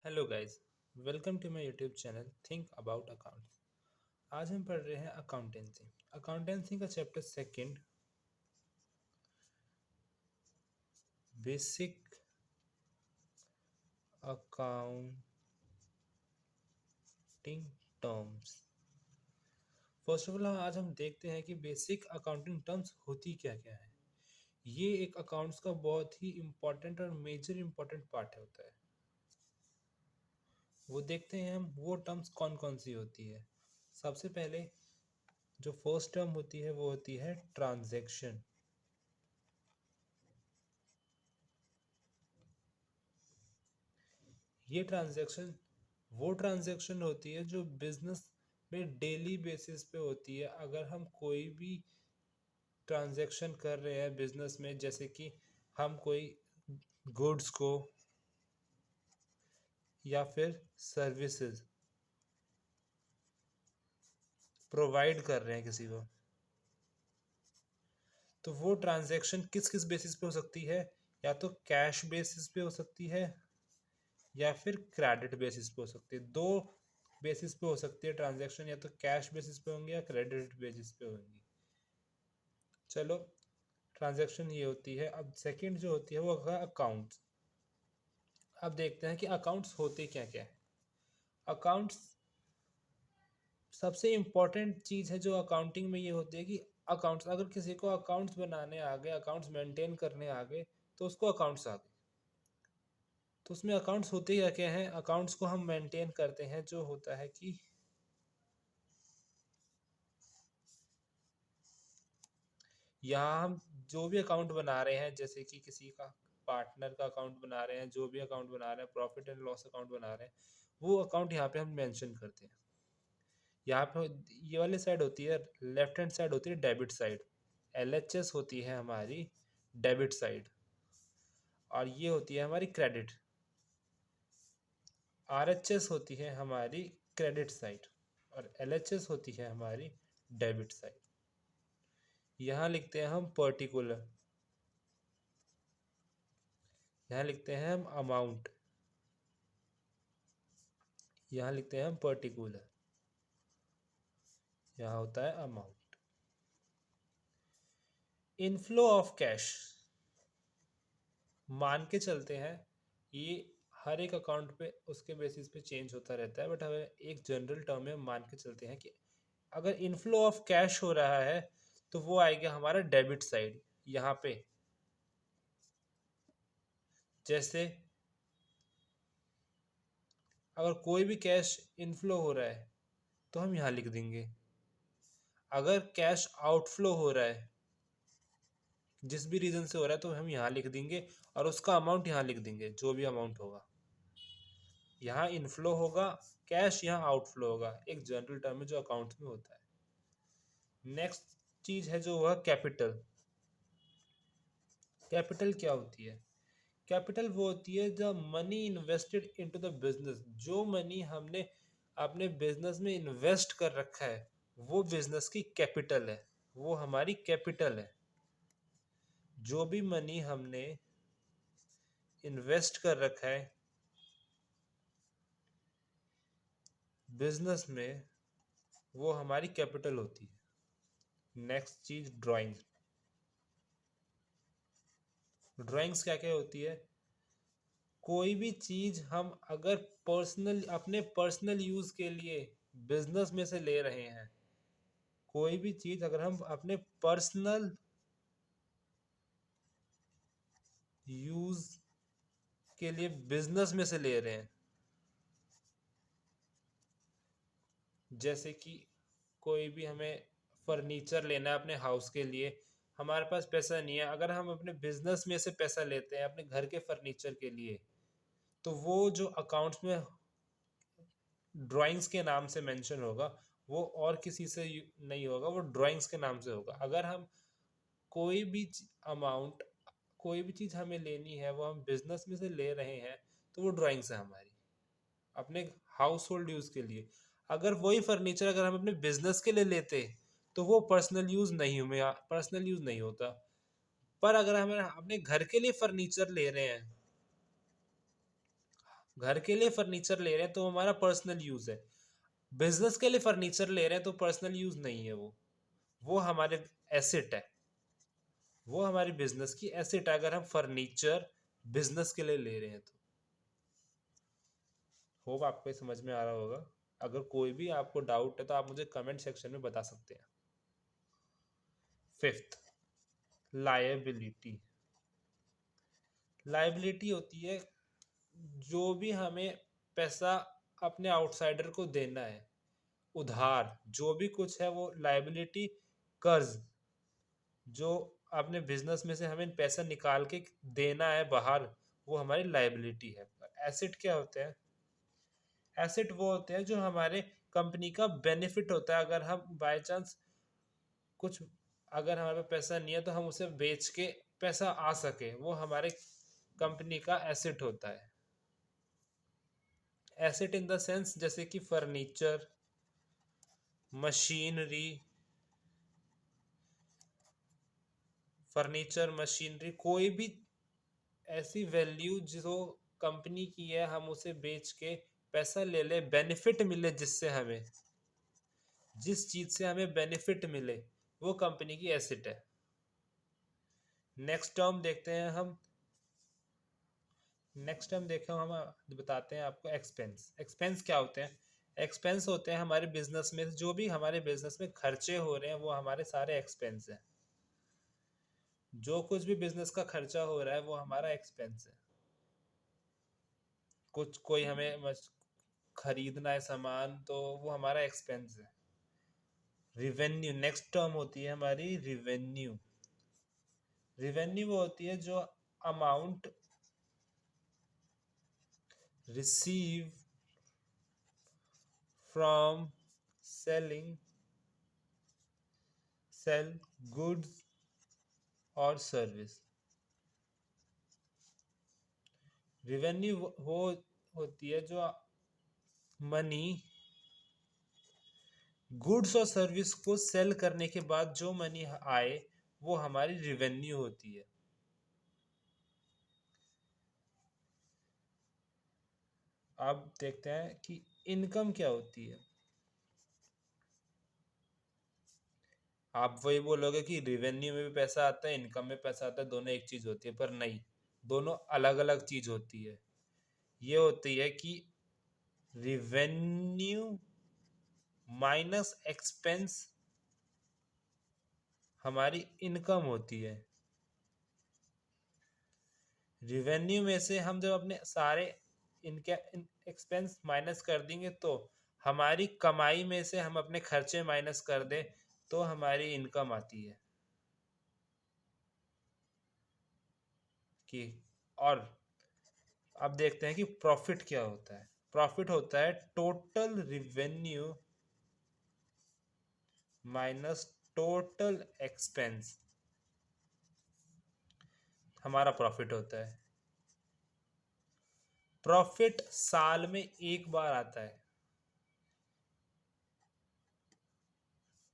Hello guys, welcome to my YouTube channel think about accounts. आज हम पढ़ रहे हैं अकाउंटेंसी। अकाउंटेंसी का chapter second, basic accounting terms. First of all आज हम देखते हैं कि बेसिक अकाउंटिंग टर्म्स होती क्या क्या है। ये एक अकाउंट्स का बहुत ही इम्पोर्टेंट और मेजर इम्पोर्टेंट पार्ट होता है। वो देखते हैं हम वो टर्म्स कौन कौन सी होती है। सबसे पहले जो फर्स्ट टर्म होती है वो होती है ट्रांजैक्शन। ये ट्रांजैक्शन वो ट्रांजैक्शन होती है जो बिजनेस में डेली बेसिस पे होती है। अगर हम कोई भी ट्रांजैक्शन कर रहे हैं बिजनेस में, जैसे कि हम कोई गुड्स को या फिर सर्विसेज प्रोवाइड कर रहे हैं किसी को, तो वो ट्रांजैक्शन किस किस बेसिस पे हो सकती है। या तो कैश बेसिस पे हो सकती है या फिर क्रेडिट बेसिस पे हो सकती है। दो बेसिस पे हो सकती है ट्रांजैक्शन, या तो कैश बेसिस पे होंगी या क्रेडिट बेसिस पे होंगी। चलो, ट्रांजैक्शन ये होती है। अब सेकंड जो होती है वो होगा अकाउंट्स। अब देखते हैं कि अकाउंट्स होते क्या क्या है। अकाउंट्स सबसे इम्पोर्टेंट चीज़ है जो अकाउंटिंग में ये होती है कि अकाउंट्स, अगर किसी को अकाउंट्स बनाने आ गए, अकाउंट्स मेंटेन करने आ गए, तो उसको अकाउंट्स आ गए। तो उसमें अकाउंट्स होते क्या क्या हैं। अकाउंट्स को हम मेंटेन करते हैं। जो होता है कि यहाँ हम जो भी अकाउंट बना रहे हैं, जैसे कि किसी का पार्टनर का अकाउंट बना रहे हैं, जो भी अकाउंट बना रहे हैं, प्रॉफिट एंड लॉस अकाउंट बना रहे हैं, वो अकाउंट यहाँ पे हम मेंशन करते हैं। यहाँ पे ये वाली साइड होती है, लेफ्ट हैंड साइड होती है डेबिट साइड। LHS होती है हमारी डेबिट साइड, और ये होती है हमारी क्रेडिट। RHS होती है हमारी क्रेडिट साइड, और LHS होती है हमारी डेबिट साइड। यहाँ लिखते हैं हम पर्टिकुलर, यहाँ लिखते हैं हम अमाउंट, यहाँ लिखते हैं हम पर्टिकुलर, यहाँ होता है अमाउंट। इनफ्लो ऑफ कैश मान के चलते हैं, ये हर एक अकाउंट पे उसके बेसिस पे चेंज होता रहता है, बट हमें एक जनरल टर्म में मान के चलते हैं कि अगर इनफ्लो ऑफ कैश हो रहा है तो वो आएगा हमारा डेबिट साइड यहाँ पे। जैसे अगर कोई भी कैश इनफ्लो हो रहा है तो हम यहाँ लिख देंगे। अगर कैश आउटफ्लो हो रहा है, जिस भी रीजन से हो रहा है, तो हम यहाँ लिख देंगे और उसका अमाउंट यहाँ लिख देंगे, जो भी अमाउंट होगा। यहाँ इनफ्लो होगा कैश, यहाँ आउटफ्लो होगा। एक जनरल टर्म है जो अकाउंट में होता है। नेक्स्ट चीज है जो हुआ कैपिटल। कैपिटल क्या होती है। कैपिटल वो होती है the money invested into the business. जो मनी हमने अपने बिजनेस में इन्वेस्ट कर रखा है, वो बिजनेस की कैपिटल है, वो हमारी कैपिटल है। जो भी मनी हमने इन्वेस्ट कर रखा है बिजनेस में, वो हमारी कैपिटल होती है। नेक्स्ट चीज ड्राइंग्स। ड्राइंग्स क्या क्या होती है। कोई भी चीज हम अगर पर्सनल, अपने पर्सनल यूज के लिए बिजनेस में से ले रहे हैं, कोई भी चीज अगर हम अपने पर्सनल यूज के लिए बिजनेस में से ले रहे हैं, जैसे कि कोई भी हमें फर्नीचर लेना है अपने हाउस के लिए, हमारे पास पैसा नहीं है, अगर हम अपने बिजनेस में से पैसा लेते हैं अपने घर के फर्नीचर के लिए, तो वो जो अकाउंट्स में ड्राइंग्स के नाम से मेंशन होगा, वो और किसी से नहीं होगा, वो ड्राइंग्स के नाम से होगा। अगर हम कोई भी अमाउंट, कोई भी चीज़ हमें लेनी है, वो हम बिजनेस में से ले रहे हैं, तो वो ड्राइंग्स है हमारी अपने हाउस होल्ड यूज़ के लिए। अगर वही फर्नीचर अगर हम अपने बिजनेस के लिए लेते, तो वो पर्सनल यूज़ नहीं, में पर्सनल यूज़ नहीं होता। पर अगर हम अपने घर के लिए फर्नीचर ले रहे हैं, घर के लिए फर्नीचर ले रहे हैं तो हमारा पर्सनल यूज है, बिजनेस के लिए फर्नीचर ले रहे हैं तो पर्सनल यूज नहीं है, वो हमारे एसेट है, वो हमारी बिजनेस की एसेट है अगर हम फर्नीचर बिजनेस के लिए ले रहे हैं तो। होप आपको ये समझ में आ रहा होगा। अगर कोई भी आपको डाउट है तो आप मुझे कमेंट सेक्शन में बता सकते हैं। Fifth, liability. लायबिलिटी होती है जो भी हमें पैसा अपने आउटसाइडर को देना है, उधार जो भी कुछ है वो लायबिलिटी, कर्ज जो अपने बिजनेस में से हमें पैसा निकाल के देना है बाहर, वो हमारी लायबिलिटी है। एसेट क्या होते हैं? एसेट वो होते हैं जो हमारे कंपनी का बेनिफिट होता है, अगर हम बाय चांस कुछ, अगर हमारे पास पैसा नहीं है तो हम उसे बेच के पैसा आ सके, वो हमारे कंपनी का एसेट होता है। एसेट इन द सेंस जैसे कि फर्नीचर, मशीनरी, कोई भी ऐसी वैल्यू जो कंपनी की है, हम उसे बेच के पैसा ले ले, बेनिफिट मिले, जिससे हमें, जिस चीज से हमें बेनिफिट मिले, वो कंपनी की एसेट है। नेक्स्ट टर्म देखते हैं हम, हम बताते हैं आपको एक्सपेंस। एक्सपेंस क्या होते हैं? एक्सपेंस होते हैं हमारे बिजनेस में, जो भी हमारे बिजनेस में खर्चे हो रहे हैं वो हमारे सारे एक्सपेंस हैं। जो कुछ भी बिजनेस का खर्चा हो रहा है वो हमारा एक्सपेंस है। कुछ कोई हमें खरीदना है सामान तो वो हमारा एक्सपेंस है। रिवेन्यू नेक्स्ट टर्म होती है हमारी रिवेन्यू। रिवेन्यू वो होती है जो amount receive from selling sell goods और सर्विस। रिवेन्यू वो होती है जो मनी, गुड्स और सर्विस को सेल करने के बाद जो मनी आए वो हमारी रिवेन्यू होती है। अब देखते हैं कि इनकम क्या होती है। आप वही बोलोगे कि रिवेन्यू में भी पैसा आता है, इनकम में पैसा आता है, दोनों एक चीज होती है, पर नहीं, दोनों अलग अलग चीज होती है। ये होती है कि रिवेन्यू माइनस एक्सपेंस हमारी इनकम होती है। रिवेन्यू में से हम जब अपने सारे इनके एक्सपेंस माइनस कर देंगे तो हमारी कमाई में से हम अपने खर्चे माइनस कर दें तो हमारी इनकम आती है कि। और अब देखते हैं कि प्रॉफिट क्या होता है। प्रॉफिट होता है total revenue minus total expense, हमारा प्रॉफिट होता है। प्रॉफिट साल में एक बार आता है,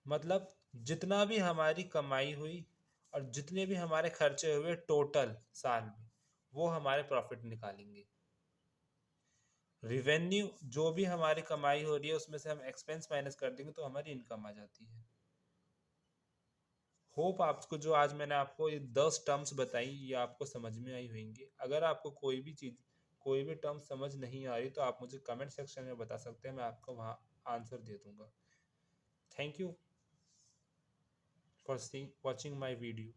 मतलब जितना भी हमारी कमाई हुई और जितने भी हमारे खर्चे हुए टोटल साल में, वो हमारे प्रॉफिट निकालेंगे। रिवेन्यू जो भी हमारी कमाई हो रही है उसमें से हम एक्सपेंस माइनस कर देंगे तो हमारी इनकम आ जाती है। होप आपको जो आज मैंने आपको ये 10 टर्म्स बताई ये आपको समझ में आई होंगी। अगर आपको कोई भी चीज़, कोई भी टर्म समझ नहीं आ रही तो आप मुझे कमेंट सेक्शन में बता सकते हैं, मैं आपको वहाँ आंसर दे दूंगा। Thank you for watching my video.